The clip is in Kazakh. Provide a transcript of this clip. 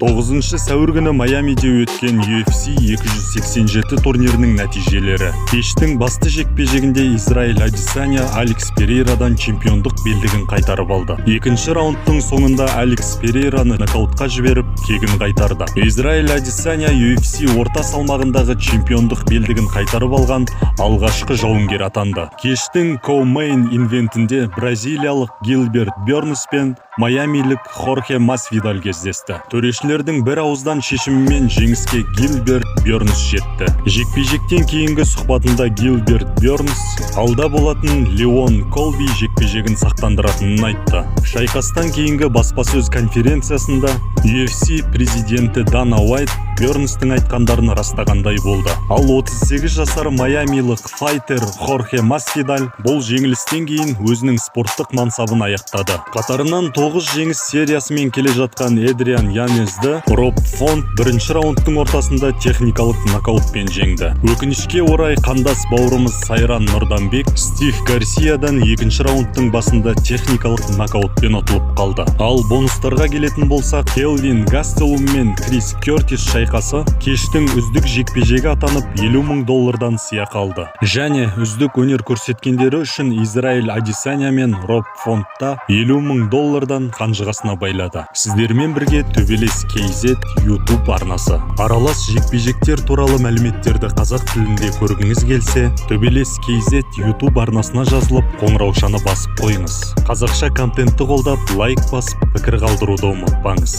9 сәуір күні Майамиде өткен UFC 287 турнирінің нәтижелері. Кештің басты жекпе-жегінде Израиль Адесanya Алекс Перейрадан чемпиондық белдігін қайтарып алды. Екінші раундтың соңында Алекс Перейраны нокаутқа жіберіп, кегін қайтарды. Израиль Адесanya UFC орта салмағындағы чемпиондық белдігін қайтарып алған алғашқы жауынгер атанды. Кештің Co-Main ивентінде бразилиялық Гилберт Бёрнс пен майамилік Хорхе Масвидаль кездесті. Төрешілердің бір ауыздан шешімімен жеңіске Гилберт Бёрнс жетті. Жекпе-жектен кейінгі сұхбатында Гилберт Бёрнс алда болатын Леон Колби жекпе-жегін сақтандыратынын айтты. Шайқастан кейінгі баспасөз конференциясында UFC президенті Дана Уайт Бёрнстың айтқандарын растағандай болды. Ал 38 жасар майамилік файтер Хорхе Масвидаль бұл жеңілістен кейін өзінің спорттық мансабын аяқтады. Қатарынан 9 жеңіс сериясымен келе жатқан Эдриан Янезді Роб Фонт бірінші раундтың ортасында техникалық нокаутпен жеңді. Өкінішке орай қандас бауырымыз Сайран Нұрданбек Стив Гарсиядан екінші раундтың басында техникалық нокаутпен ұтылып қалды. Ал бонустарға келетін болсақ, Келвин Гастелум мен Крис Кертис шайқасы кештің үздік жекпе-жегі атанып $50,000 сыйақы алды. Және үздік өнер көрсеткендері үшін Израиль Адесanya мен Роб Фонтта $50,000 қанжығасына байлады. Сіздермен бірге Төбелес KZ YouTube арнасы. Аралас жекпе-жектер туралы мәліметтерді қазақ тілінде көргіңіз келсе, Төбелес KZ YouTube арнасына жазылып, қоңыраушаны басып қойыңыз. Қазақша контентті қолдап, лайк басып, пікір қалдыруды ұмытпаңыз.